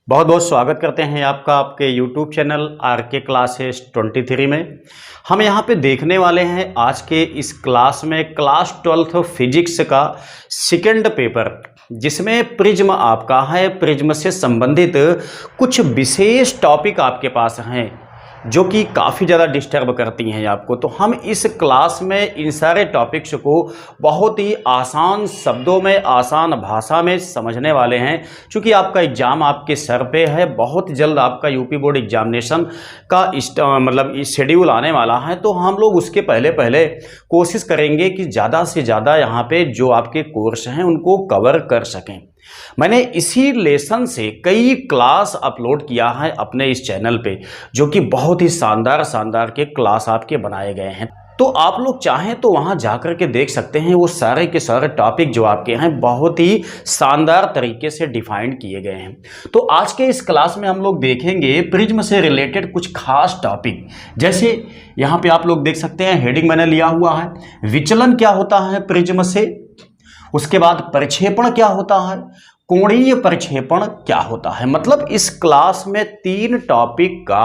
बहुत बहुत स्वागत करते हैं आपका आपके YouTube चैनल RK क्लासेस 23 में। हम यहाँ पे देखने वाले हैं आज के इस क्लास में क्लास 12 फिजिक्स का सेकंड पेपर, जिसमें प्रिज्म आपका है। प्रिज्म से संबंधित कुछ विशेष टॉपिक आपके पास हैं जो कि काफ़ी ज़्यादा डिस्टर्ब करती हैं आपको। तो हम इस क्लास में इन सारे टॉपिक्स को बहुत ही आसान शब्दों में, आसान भाषा में समझने वाले हैं। क्योंकि आपका एग्ज़ाम आपके सर पे है, बहुत जल्द आपका यूपी बोर्ड एग्जामिनेशन का शेड्यूल आने वाला है। तो हम लोग उसके पहले कोशिश करेंगे कि ज़्यादा से ज़्यादा यहाँ पे जो आपके कोर्स हैं उनको कवर कर सकें। मैंने इसी लेसन से कई क्लास अपलोड किया है अपने इस चैनल पे, जो कि बहुत ही शानदार के क्लास आपके बनाए गए हैं। तो आप लोग चाहें तो वहां जाकर के देख सकते हैं। वो सारे के सारे टॉपिक जो आपके हैं बहुत ही शानदार तरीके से डिफाइंड किए गए हैं। तो आज के इस क्लास में हम लोग देखेंगे प्रिज्म से रिलेटेड कुछ खास टॉपिक। जैसे यहाँ पे आप लोग देख सकते हैं, हेडिंग मैंने लिया हुआ है, विचलन क्या होता है प्रिज्म से। उसके बाद प्रक्षेपण क्या होता है, कोणीय प्रक्षेपण क्या होता है। मतलब इस क्लास में 3 टॉपिक का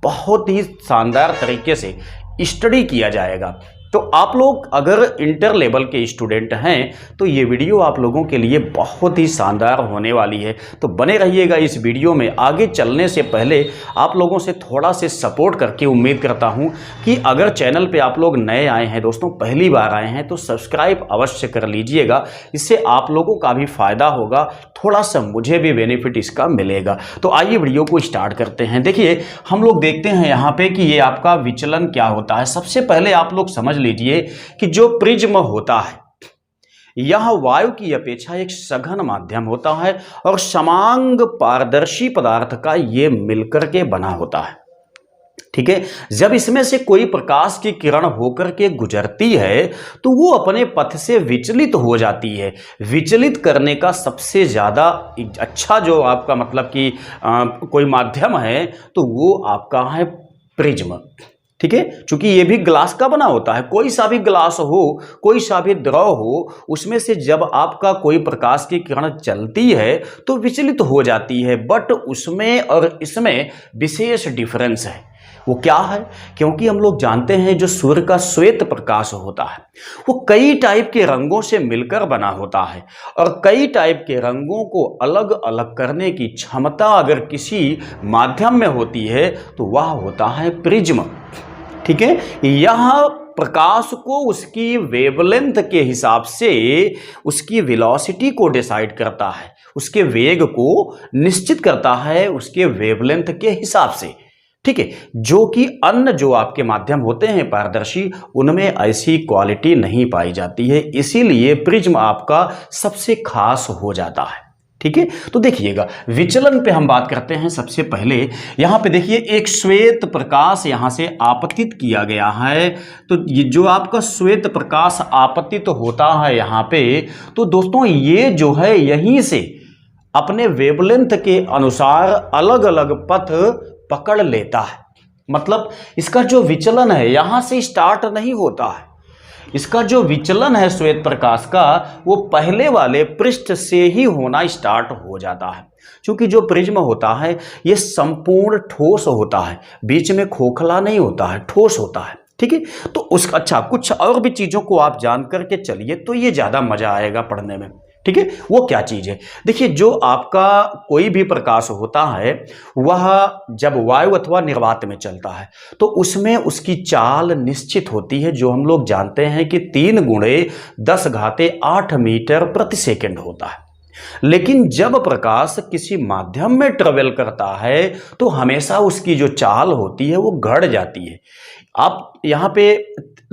बहुत ही शानदार तरीके से स्टडी किया जाएगा। तो आप लोग अगर इंटर लेवल के स्टूडेंट हैं तो ये वीडियो आप लोगों के लिए बहुत ही शानदार होने वाली है। तो बने रहिएगा इस वीडियो में। आगे चलने से पहले आप लोगों से थोड़ा से सपोर्ट करके उम्मीद करता हूं कि अगर चैनल पे आप लोग नए आए हैं दोस्तों, पहली बार आए हैं, तो सब्सक्राइब अवश्य कर लीजिएगा। इससे आप लोगों का भी फायदा होगा, थोड़ा सा मुझे भी बेनिफिट इसका मिलेगा। तो आइए वीडियो को स्टार्ट करते हैं। देखिए हम लोग देखते हैं यहाँ पे कि ये आपका विचलन क्या होता है। सबसे पहले आप लोग समझ लीजिए कि जो प्रिज्म होता है यह वायु की अपेक्षा एक सघन माध्यम होता है और समांग पारदर्शी पदार्थ का ये मिलकर के बना होता है। ठीक है, जब इसमें से कोई प्रकाश की किरण होकर के गुजरती है तो वो अपने पथ से विचलित हो जाती है। विचलित करने का सबसे ज्यादा अच्छा जो आपका कोई माध्यम है तो वो आपका है प्रिज्म। ठीक है, चूंकि ये भी ग्लास का बना होता है। कोई सा भी ग्लास हो, कोई सा भी द्रव हो, उसमें से जब आपका कोई प्रकाश की किरण चलती है तो विचलित हो जाती है। बट उसमें और इसमें विशेष डिफरेंस है। वो क्या है? क्योंकि हम लोग जानते हैं जो सूर्य का श्वेत प्रकाश होता है वो कई टाइप के रंगों से मिलकर बना होता है, और कई टाइप के रंगों को अलग अलग करने की क्षमता अगर किसी माध्यम में होती है तो वह होता है प्रिज्म। ठीक है, यह प्रकाश को उसकी वेवलेंथ के हिसाब से उसकी वेलोसिटी को डिसाइड करता है, उसके वेग को निश्चित करता है उसके वेवलेंथ के हिसाब से। ठीक है, जो कि अन्य जो आपके माध्यम होते हैं पारदर्शी, उनमें ऐसी क्वालिटी नहीं पाई जाती है। इसीलिए प्रिज्म आपका सबसे खास हो जाता है। ठीक है, तो देखिएगा विचलन पे हम बात करते हैं। सबसे पहले यहां पे देखिए एक श्वेत प्रकाश यहां से आपतित किया गया है। तो ये जो आपका श्वेत प्रकाश आपतित होता है यहां पे, तो दोस्तों ये जो है यहीं से अपने वेवलेंथ के अनुसार अलग अलग पथ पकड़ लेता है। मतलब इसका जो विचलन है यहां से स्टार्ट नहीं होता है। इसका जो विचलन है श्वेत प्रकाश का वो पहले वाले पृष्ठ से ही होना स्टार्ट हो जाता है। क्योंकि जो प्रिज्म होता है ये संपूर्ण ठोस होता है, बीच में खोखला नहीं होता है, ठोस होता है। ठीक है, तो उसका कुछ और भी चीजों को आप जान करके चलिए तो ये ज्यादा मजा आएगा पढ़ने में। ठीक है, वो क्या चीज है? देखिए जो आपका कोई भी प्रकाश होता है वह जब वायु अथवा निर्वात में चलता है तो उसमें उसकी चाल निश्चित होती है, जो हम लोग जानते हैं कि 3 × 10⁸ मीटर प्रति सेकंड होता है। लेकिन जब प्रकाश किसी माध्यम में ट्रेवल करता है तो हमेशा उसकी जो चाल होती है वो घट जाती है। आप यहाँ पे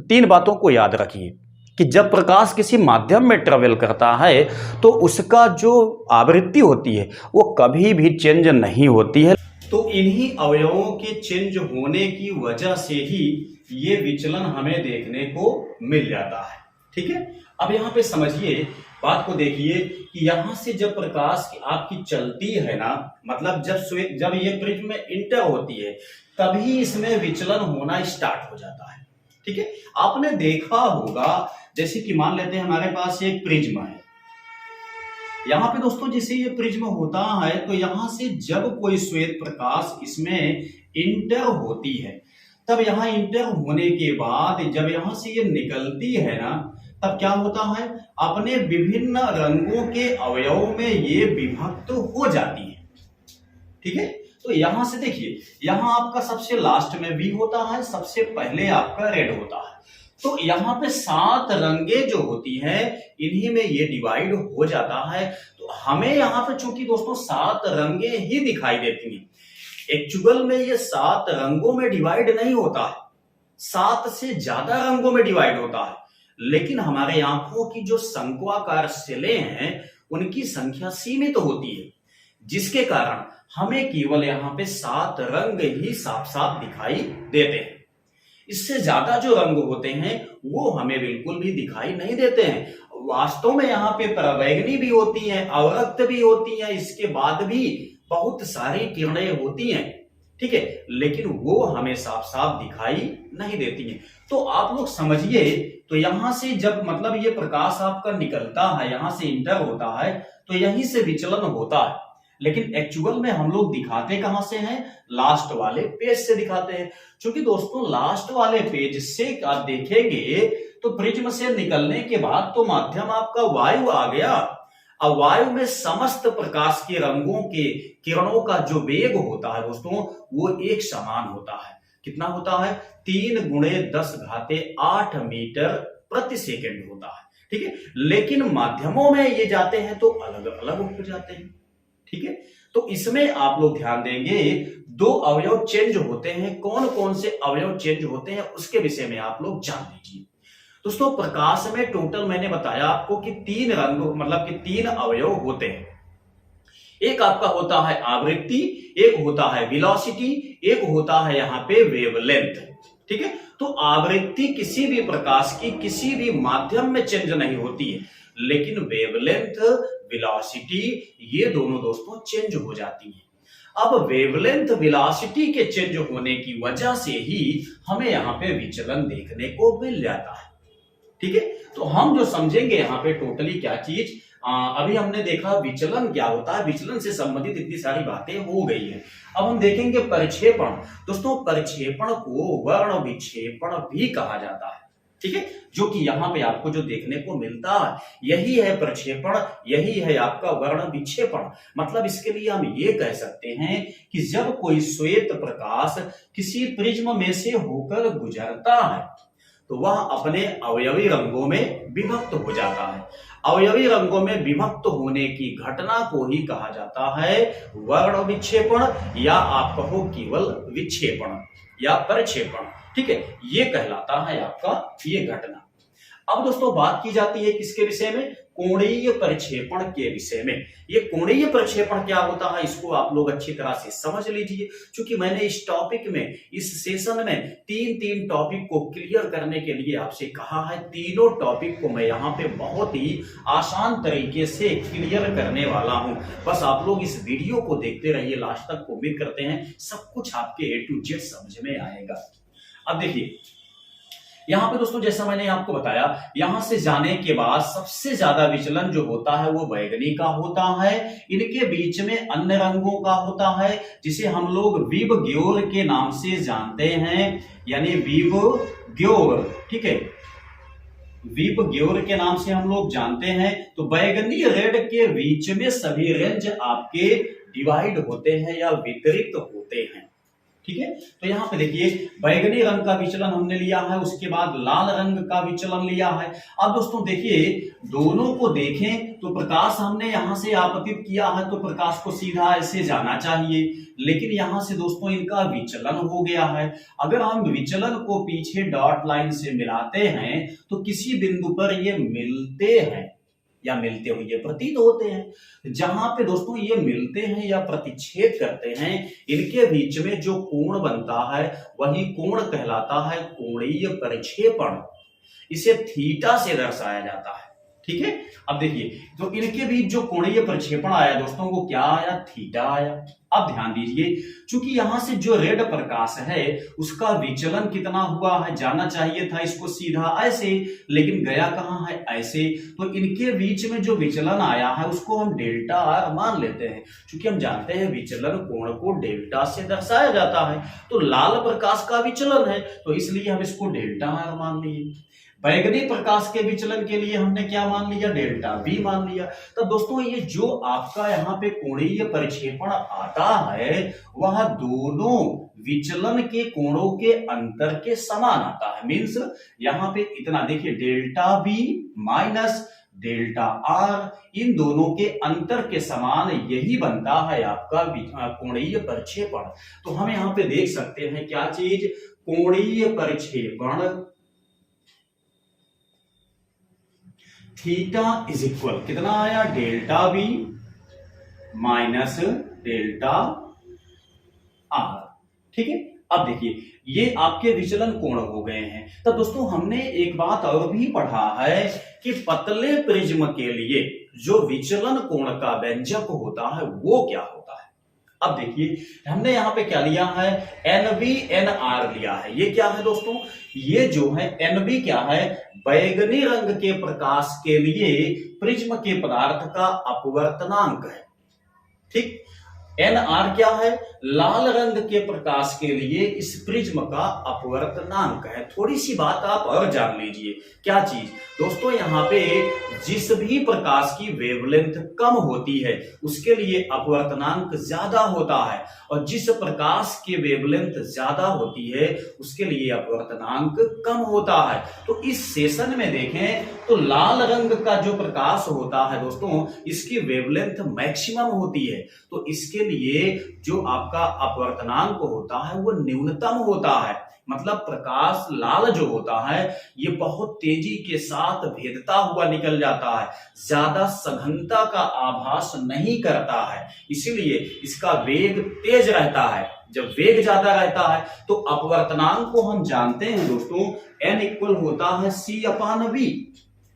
3 बातों को याद रखिए कि जब प्रकाश किसी माध्यम में ट्रेवल करता है तो उसका जो आवृत्ति होती है वो कभी भी चेंज नहीं होती है। तो इन्हीं अवयवों के चेंज होने की वजह से ही ये विचलन हमें देखने को मिल जाता है। ठीक है, अब यहाँ पे समझिए बात को, देखिए कि यहां से जब प्रकाश आपकी चलती है ना, मतलब जब ये प्रिज्म में इंटर होती है तभी इसमें विचलन होना स्टार्ट हो जाता है। ठीक है, आपने देखा होगा जैसे कि मान लेते हैं हमारे पास एक प्रिज्म है, यहाँ पे दोस्तों जैसे ये प्रिज्म होता है तो यहाँ से जब कोई श्वेत प्रकाश इसमें इंटर होती है, तब यहाँ इंटर होने के बाद जब यहाँ से ये निकलती है ना, तब क्या होता है, अपने विभिन्न रंगों के अवयवों में ये विभक्त हो जाती है। ठीक है, तो यहां से देखिए, यहां आपका सबसे लास्ट में भी होता है, सबसे पहले आपका रेड होता है। तो यहाँ पे 7 रंगे जो होती हैं इन्हीं में ये डिवाइड हो जाता है। तो हमें यहाँ पे चूंकि दोस्तों 7 रंगे ही दिखाई देती हैं, एक्चुअल में ये 7 रंगों में डिवाइड नहीं होता है, 7 से ज्यादा रंगों में डिवाइड होता है। लेकिन हमारे आंखों की जो शंक्वाकार सेलें हैं उनकी संख्या सीमित होती है, जिसके कारण हमें केवल यहाँ पे 7 रंग ही साफ साफ दिखाई देते हैं। इससे ज्यादा जो रंग होते हैं वो हमें बिल्कुल भी दिखाई नहीं देते हैं। वास्तव में यहाँ पे पराबैंगनी भी होती हैं, अवरक्त भी होती हैं, इसके बाद भी बहुत सारी किरणें होती हैं, ठीक है, लेकिन वो हमें साफ साफ दिखाई नहीं देती हैं। तो आप लोग समझिए, तो यहां से जब मतलब ये प्रकाश आपका निकलता है, यहां से इंटर होता है, तो यहीं से विचलन होता है। लेकिन एक्चुअल में हम लोग दिखाते कहां से हैं, लास्ट वाले पेज से दिखाते हैं। क्योंकि दोस्तों लास्ट वाले पेज से आप देखेंगे तो प्रिज्म से निकलने के बाद तो माध्यम आपका वायु आ गया। अब वायु में समस्त प्रकाश के रंगों के किरणों का जो वेग होता है दोस्तों वो एक समान होता है। कितना होता है, 3 × 10⁸ मीटर प्रति सेकंड होता है। ठीक है, लेकिन माध्यमों में ये जाते हैं तो अलग अलग हो जाते हैं। ठीक है, तो इसमें आप लोग ध्यान देंगे 2 अवयव चेंज होते हैं। कौन कौन से अवयव चेंज होते हैं उसके विषय में आप लोग जान लीजिए। दोस्तों प्रकाश में टोटल मैंने बताया आपको कि 3 रंग मतलब कि 3 अवयव होते हैं। एक आपका होता है आवृत्ति, एक होता है वेलोसिटी, एक होता है यहाँ पे वेवलेंथ। ठीक है, तो आवृत्ति किसी भी प्रकाश की किसी भी माध्यम में चेंज नहीं होती है, लेकिन वेवलेंथ, वेलोसिटी ये दोनों दोस्तों चेंज हो जाती हैं। अब वेवलेंथ वेलोसिटी के चेंज होने की वजह से ही हमें यहाँ पे विचलन देखने को मिल जाता है। ठीक है, तो हम जो समझेंगे यहाँ पे टोटली क्या चीज, अभी हमने देखा विचलन क्या होता है, विचलन से संबंधित इतनी सारी बातें हो गई है। अब हम देखेंगे प्रक्षेपण। दोस्तों प्रक्षेपण को वर्ण विक्षेपण भी कहा जाता है। ठीक है, जो कि यहाँ पे आपको जो देखने को मिलता है यही है प्रक्षेपण, यही है आपका वर्ण विक्षेपण। मतलब इसके लिए हम ये कह सकते हैं कि जब कोई श्वेत प्रकाश किसी प्रिज्म में से होकर गुजरता है तो वह अपने अवयवी रंगों में विभक्त हो जाता है। अवयवी रंगों में विभक्त होने की घटना को ही कहा जाता है वर्ण विक्षेपण, या आप कहो केवल विक्षेपण या प्रक्षेपण। ठीक है, ये कहलाता है आपका ये घटना। अब दोस्तों बात की जाती है किसके विषय में, कोणीय प्रक्षेपण के विषय में। ये कोणीय प्रक्षेपण क्या होता है इसको आप लोग अच्छी तरह से समझ लीजिए, क्योंकि मैंने इस टॉपिक में, इस सेशन में 3 टॉपिक को क्लियर करने के लिए आपसे कहा है। तीनों टॉपिक को मैं यहाँ पे बहुत ही आसान तरीके से क्लियर करने वाला हूँ। बस आप लोग इस वीडियो को देखते रहिए लास्ट तक। उम्मीद करते हैं सब कुछ आपके A to Z समझ में आएगा। अब देखिए यहां पे दोस्तों जैसा मैंने आपको बताया, यहां से जाने के बाद सबसे ज्यादा विचलन जो होता है वो बैगनी का होता है। इनके बीच में अन्य रंगों का होता है जिसे हम लोग विबग्योर के नाम से जानते हैं, यानी विबग्योर। ठीक है, विबग्योर के नाम से हम लोग जानते हैं। तो बैगनी रेड के बीच में सभी रेंज आपके डिवाइड होते हैं या वितरित होते हैं। ठीक है, तो यहाँ पे देखिए बैगनी रंग का विचलन हमने लिया है, उसके बाद लाल रंग का विचलन लिया है। अब दोस्तों देखिए दोनों को देखें तो प्रकाश हमने यहाँ से आपतित किया है तो प्रकाश को सीधा ऐसे जाना चाहिए, लेकिन यहाँ से दोस्तों इनका विचलन हो गया है। अगर हम विचलन को पीछे डॉट लाइन से मिलाते हैं तो किसी बिंदु पर ये मिलते हैं या मिलते हुए प्रतीत होते हैं। जहां पे दोस्तों ये मिलते हैं या प्रतिच्छेद करते हैं, इनके बीच में जो कोण बनता है वही कोण कहलाता है कोणीय प्रक्षेपण। इसे थीटा से दर्शाया जाता है। ठीक है। अब देखिए तो इनके बीच जो कोणीय प्रक्षेपण आया दोस्तों वो क्या आया, थीटा आया। अब ध्यान दीजिए, चूंकि यहां से जो रेड प्रकाश है उसका विचलन कितना हुआ है, जाना चाहिए था इसको सीधा ऐसे, लेकिन गया कहां है, ऐसे। तो इनके बीच में जो विचलन आया है उसको हम डेल्टा आर मान लेते हैं, क्योंकि हम जानते हैं विचलन कोण को डेल्टा से दर्शाया जाता है। तो लाल प्रकाश का विचलन है तो इसलिए हम इसको डेल्टा आर मान लिए। बैगनी प्रकाश के विचलन के लिए हमने क्या मान लिया, डेल्टा बी मान लिया। तो दोस्तों ये जो आपका यहाँ पे कोणीय प्रक्षेपण आता है वह दोनों विचलन के कोणों के अंतर के समान आता है। मीन्स यहाँ पे इतना देखिए, delta B minus delta R इन दोनों के अंतर के समान यही बनता है आपका कोणीय प्रक्षेपण। तो हम यहाँ पे देख सकते हैं क्या चीज, कोणीय प्रक्षेपण थीटा इज इक्वल कितना आया, delta B minus delta R. ठीक है। अब देखिए ये आपके विचलन कोण हो गए हैं। तो दोस्तों हमने एक बात और भी पढ़ा है कि पतले प्रिज्म के लिए जो विचलन कोण का व्यंजक होता है वो क्या होता है। अब देखिए हमने यहां पे क्या लिया है, एनबी एनआर लिया है। ये क्या है दोस्तों, ये जो है एनबी क्या है, बैगनी रंग के प्रकाश के लिए प्रिज्म के पदार्थ का अपवर्तनांक है। ठीक। एनआर क्या है, लाल रंग के प्रकाश के लिए इस प्रिज्म का अपवर्तनांक है। थोड़ी सी बात आप और जान लीजिए, क्या चीज दोस्तों, यहाँ पे जिस भी प्रकाश की वेवलेंथ कम होती है उसके लिए अपवर्तनांक ज्यादा होता है, और जिस प्रकाश की वेवलेंथ ज्यादा होती है उसके लिए अपवर्तनांक कम होता है। तो इस सेशन में देखें तो लाल रंग का जो प्रकाश होता है दोस्तों इसकी वेवलेंथ मैक्सिमम होती है, तो इसके लिए जो आपका अपवर्तनांक होता है वो न्यूनतम होता है। मतलब प्रकाश लाल जो होता है ये बहुत तेजी के साथ भेदता हुआ निकल जाता है, ज्यादा सघनता का आभास नहीं करता है, इसीलिए इसका वेग तेज रहता है। जब वेग ज्यादा रहता है तो अपवर्तनांक को हम जानते हैं दोस्तों, n इक्वल होता है c/v।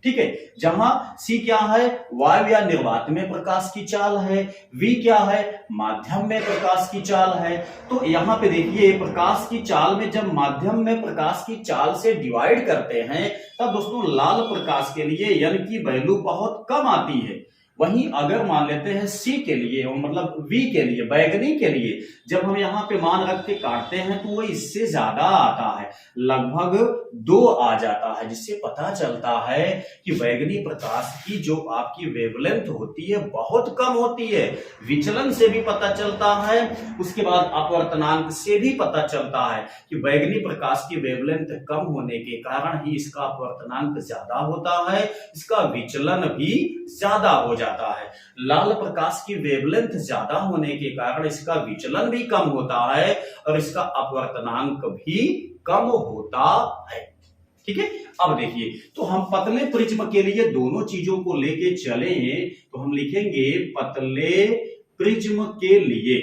ठीक है, जहां c क्या है, वायु या निर्वात में प्रकाश की चाल है, v क्या है, माध्यम में प्रकाश की चाल है। तो यहां पे देखिए प्रकाश की चाल में जब माध्यम में प्रकाश की चाल से डिवाइड करते हैं तब दोस्तों लाल प्रकाश के लिए n की वैल्यू बहुत कम आती है। वहीं अगर मान लेते हैं C के लिए मतलब V के लिए, बैगनी के लिए जब हम यहाँ पे मान रख के काटते हैं तो वो इससे ज्यादा आता है, लगभग 2 आ जाता है, जिससे पता चलता है कि बैगनी प्रकाश की जो आपकी वेवलेंथ होती है बहुत कम होती है। विचलन से भी पता चलता है, उसके बाद अपवर्तनांक से भी पता चलता है कि बैगनी प्रकाश की वेवलेंथ कम होने के कारण ही इसका अपवर्तनांक ज्यादा होता है, इसका विचलन भी ज्यादा हो जाता है। लाल प्रकाश की वेवलेंथ ज्यादा होने के कारण इसका विचलन भी कम होता है और इसका अपवर्तनांक भी कम होता है। ठीक है। अब देखिए तो हम पतले प्रिज्म के लिए दोनों चीजों को लेके चले तो हम लिखेंगे पतले प्रिज्म के लिए।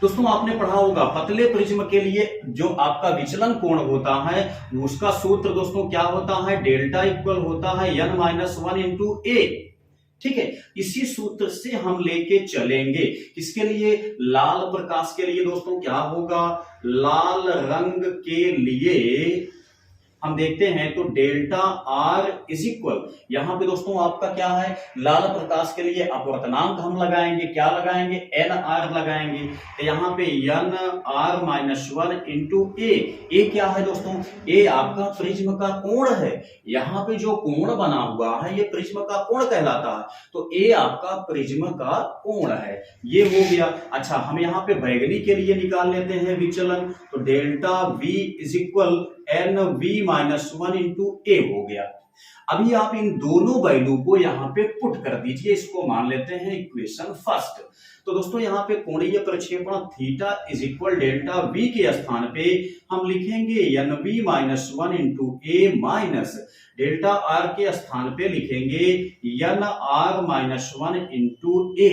दोस्तों आपने पढ़ा होगा पतले प्रिज्म के लिए जो आपका विचलन कोण होता है उसका सूत्र दोस्तों क्या होता है, डेल्टा इक्वल होता है n-1 इंटू a। ठीक है, इसी सूत्र से हम लेके चलेंगे किसके लिए, लाल प्रकाश के लिए। दोस्तों क्या होगा, लाल रंग के लिए हम देखते हैं तो डेल्टा आर इज इक्वल, यहां पे दोस्तों आपका क्या है, लाल प्रकाश के लिए अपवर्तनांक हम लगाएंगे, क्या लगाएंगे, एन आर लगाएंगे। तो यहां पे एन आर -1 इंटू ए क्या है दोस्तों, ए आपका प्रिज्म का कोण है। यहां पे जो कोण बना हुआ है ये प्रिज्म का कोण कहलाता है, तो ए आपका प्रिज्म का कोण है, ये हो गया। अच्छा हम यहाँ पे बैगनी के लिए निकाल लेते हैं विचलन, तो delta V is equal NV-1 into A हो गया। अभी आप इन दोनों वैल्यू को यहाँ पे पुट कर दीजिए, इसको मान लेते हैं इक्वेशन फर्स्ट। तो दोस्तों यहाँ पे कोणीय प्रक्षेपण theta is equal delta we के स्थान पे हम लिखेंगे NV-1 into A minus delta are के स्थान पे लिखेंगे NR-1 इंटू ए।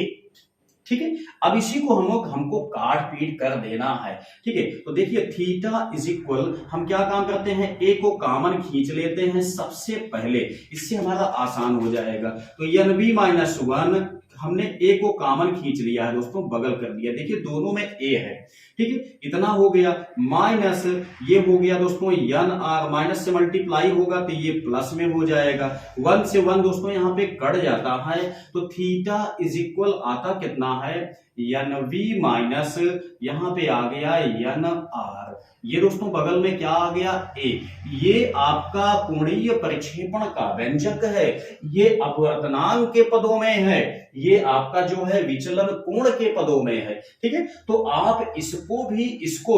ठीक है। अब इसी को हमको काट पीट कर देना है, ठीक है। तो देखिए थीटा इज इक्वल, हम क्या काम करते हैं, ए को कॉमन खींच लेते हैं सबसे पहले, इससे हमारा आसान हो जाएगा। तो एन माइनस 1 हमने ए को कॉमन खींच लिया है दोस्तों, बगल कर दिया, देखिए दोनों में ए है, ठीक है। इतना हो गया, माइनस ये हो गया दोस्तों एन आर, माइनस से मल्टीप्लाई होगा तो ये प्लस में हो जाएगा, 1 से 1 दोस्तों यहाँ पे कट जाता है, तो थीटा इज इक्वल आता कितना है, एन वी माइनस यहाँ पे आ गया एन आर, ये दोस्तों बगल में क्या आ गया ए, ये आपका कोणीय प्रक्षेपण का व्यंजक है, ये अपवर्तनांक के पदों में है, ये आपका जो है विचलन कोण के पदों में है, ठीक है। तो आप इसको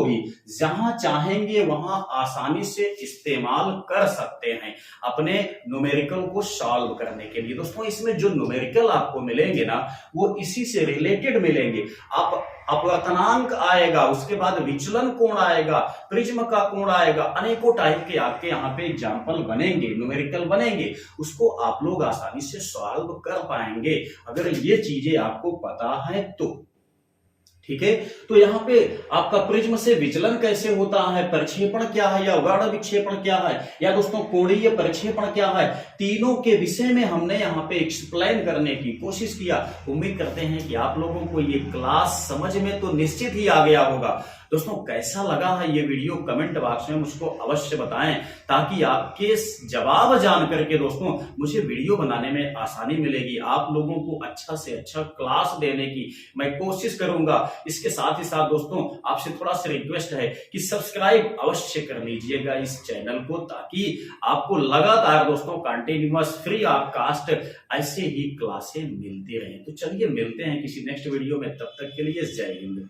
भी जहां चाहेंगे वहां आसानी से इस्तेमाल कर सकते हैं अपने न्यूमेरिकल को सॉल्व करने के लिए। दोस्तों इसमें जो न्यूमेरिकल आपको मिलेंगे ना वो इसी से रिलेटेड मिलेंगे। आप अपवर्तनांक आएगा, उसके बाद विचलन कोण आएगा, प्रिज्म का कोण आएगा, अनेकों टाइप के आपके यहाँ पे एग्जाम्पल बनेंगे, न्यूमेरिकल बनेंगे, उसको आप लोग आसानी से सॉल्व कर पाएंगे अगर ये चीजें आपको पता है तो, ठीक है। तो यहाँ पे आपका प्रिज्म से विचलन कैसे होता है, प्रक्षेपण क्या है, या उगाड़ विक्षेपण क्या है, या दोस्तों कोणीय प्रक्षेपण क्या है, तीनों के विषय में हमने यहाँ पे एक्सप्लेन करने की कोशिश किया। उम्मीद करते हैं कि आप लोगों को ये क्लास समझ में तो निश्चित ही आ गया होगा। दोस्तों कैसा लगा है ये वीडियो कमेंट बॉक्स में मुझको अवश्य बताएं, ताकि आपके जवाब जान करके दोस्तों मुझे वीडियो बनाने में आसानी मिलेगी, आप लोगों को अच्छा से अच्छा क्लास देने की मैं कोशिश करूंगा। इसके साथ ही साथ दोस्तों आपसे थोड़ा सा रिक्वेस्ट है कि सब्सक्राइब अवश्य कर लीजिएगा इस चैनल को, ताकि आपको लगातार दोस्तों कंटिन्यूअस फ्री ऑफ कास्ट ऐसे ही क्लासें मिलती रहें। तो चलिए मिलते हैं किसी नेक्स्ट वीडियो में, तब तक के लिए जय हिंद।